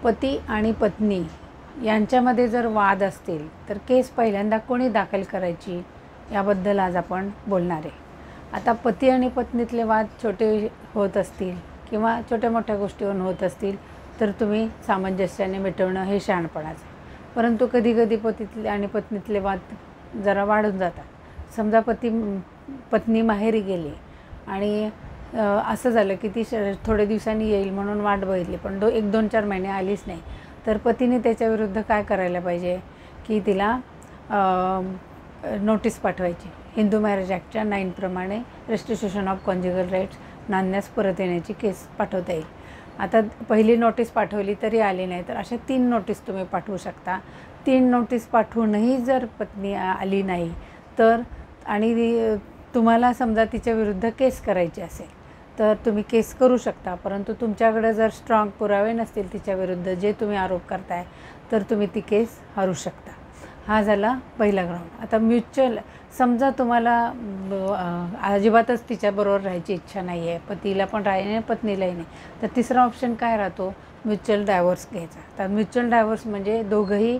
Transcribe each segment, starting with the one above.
पती आणि पत्नी यांच्यामध्ये जर वाद असतील तर केस पहिल्यांदा कोणी दाखल करायची याबद्दल आज आपण बोलणार आहे. आता पती आणि पत्नीतले वाद छोटे होत असतील किंवा छोट्या मोठ्या गोष्टीवरून होत असतील तर तुम्ही सामंजस्याने मिटवणं हे शहाणपणाचं आहे. परंतु कधीकधी पतीतले आणि पत्नीतले वाद जरा वाढून जातात. समजा पत्नी माहेरी गेली आणि असं झालं की ती थोड्या दिवसांनी येईल म्हणून वाट बघितली, पण 1-2-4 महिने आलीच नाही, तर पतीने त्याच्याविरुद्ध काय करायला पाहिजे की तिला नोटीस पाठवायची. हिंदू मॅरेज ॲक्टच्या 9 प्रमाणे रेस्ट्रिक्शन ऑफ कॉन्ज्युगल राईट्स नांदण्यास परत येण्याची केस पाठवता येईल. आता पहिली नोटीस पाठवली तरी आली नाही तर अशा 3 नोटीस तुम्ही पाठवू शकता. 3 नोटीस पाठवूनही जर पत्नी आली नाही तर आणि तुम्हाला समजा तिच्या विरुद्ध केस करायची असेल तर तुम्ही केस करू शकता. परंतु तुमच्याकडे जर स्ट्रॉंग पुरावे नसतील तिच्या विरुद्ध जे तुम्ही आरोप करताय तर तुम्ही ती केस हरू शकता. हा झाला पहिला ग्राउंड. आता म्युच्युअल समजा तुम्हाला अजिबातच तिच्याबरोबर राहायची इच्छा नाही आहे, पतीला पण राहायला नाही पत्नीलाही नाही, तर तिसरा ऑप्शन काय राहतो, म्युच्युअल डायव्होर्स घ्यायचा. तर म्युच्युअल डायव्होर्स म्हणजे दोघंही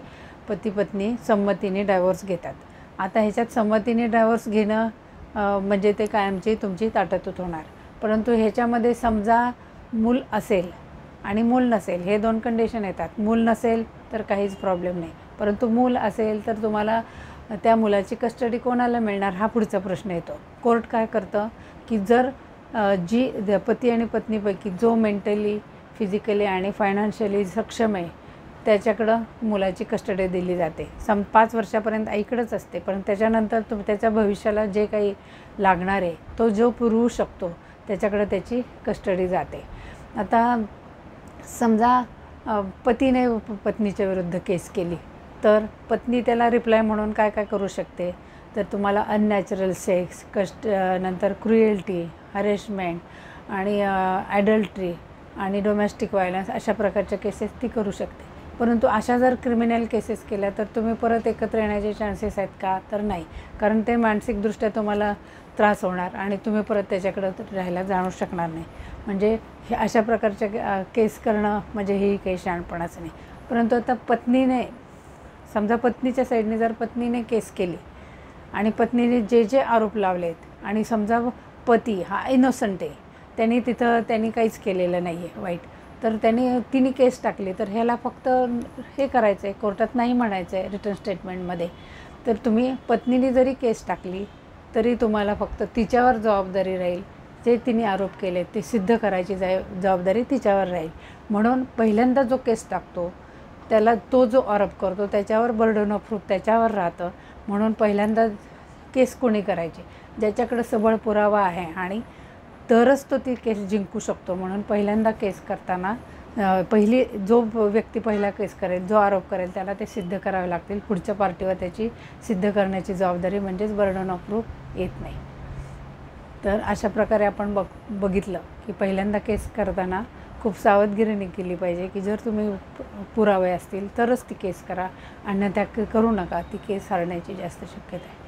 पती पत्नी संमतीने डायव्होर्स घेतात. आता ह्याच्यात संमतीने डायव्होर्स घेणं म्हणजे ते कायमची तुमची ताटातूट होणार. परंतु ह्याच्यामध्ये समजा मूल असेल आणि मूल नसेल हे 2 कंडिशन येतात. मूल नसेल तर काहीच प्रॉब्लेम नाही, परंतु मूल असेल तर तुम्हाला त्या मुलाची कस्टडी कोणाला मिळणार हा पुढचा प्रश्न येतो. कोर्ट काय करतं की जर जी पती आणि पत्नीपैकी जो मेंटली, फिजिकली आणि फायनान्शियली सक्षम आहे त्याच्याकडं मुलाची कस्टडी दिली जाते. 5 वर्षापर्यंत आईकडंच असते, पण त्याच्यानंतर त्याच्या भविष्याला जे काही लागणार आहे तो जो पुरवू शकतो त्याच्याकडं त्याची कस्टडी जाते. आता समजा पतीने पत्नीच्या विरुद्ध केस केली तर पत्नी त्याला रिप्लाय म्हणून काय काय करू शकते, तर तुम्हाला अननॅचरल सेक्स, नंतर क्रुएल्टी, हॅरेसमेंट आणि ॲडल्ट्री आणि डोमेस्टिक व्हायलन्स अशा प्रकारच्या केसेस ती करू शकते. परंतु अशा जर क्रिमिनल केसेस केल्या तर तुम्ही परत एकत्र येण्याचे चान्सेस आहेत का, तर नाही, कारण ते मानसिकदृष्ट्या तुम्हाला त्रास होणार आणि तुम्ही परत त्याच्याकडं राहायला जाणू शकणार नाही. म्हणजे हे अशा प्रकारच्या केस करणं म्हणजे ही काही शहाणपणाचं नाही. परंतु आता पत्नीने समजा पत्नीच्या साईडने जर पत्नीने केस केली आणि पत्नीने जे जे आरोप लावलेत आणि समजा पती हा इनोसंट आहे, त्यांनी काहीच केलेलं नाही आहे वाईट, तर तिने केस टाकली तर ह्याला फक्त हे करायचं आहे, कोर्टात नाही म्हणायचं आहे रिटर्न स्टेटमेंटमध्ये. तर तुम्ही पत्नीने जरी केस टाकली तरी तुम्हाला फक्त तिच्यावर जबाबदारी राहील, जे तिने आरोप केले ते सिद्ध करायची जबाबदारी तिच्यावर राहील. म्हणून पहिल्यांदा जो केस टाकतो त्याला तो जो आरोप करतो त्याच्यावर बर्डन ऑफ प्रूफ त्याच्यावर राहतं. म्हणून पहिल्यांदा केस कोणी करायची, ज्याच्याकडे सबळ पुरावा आहे आणि तरच तो ती केस जिंकू शकतो. म्हणून पहिल्यांदा केस करताना जो व्यक्ती पहिला केस करेल, जो आरोप करेल त्याला ते सिद्ध करावे लागतील. पुढच्या पार्टीवर त्याची सिद्ध करण्याची जबाबदारी म्हणजेच बर्डन ऑफ प्रूफ येत नाही. तर अशा प्रकारे आपण बघितलं की पहिल्यांदा केस करताना खूप सावधगिरीने केली पाहिजे की जर तुम्ही पुरावे असतील तरच ती केस करा, अन्यथा करू नका. ती केस हरण्याची जास्त शक्यता आहे.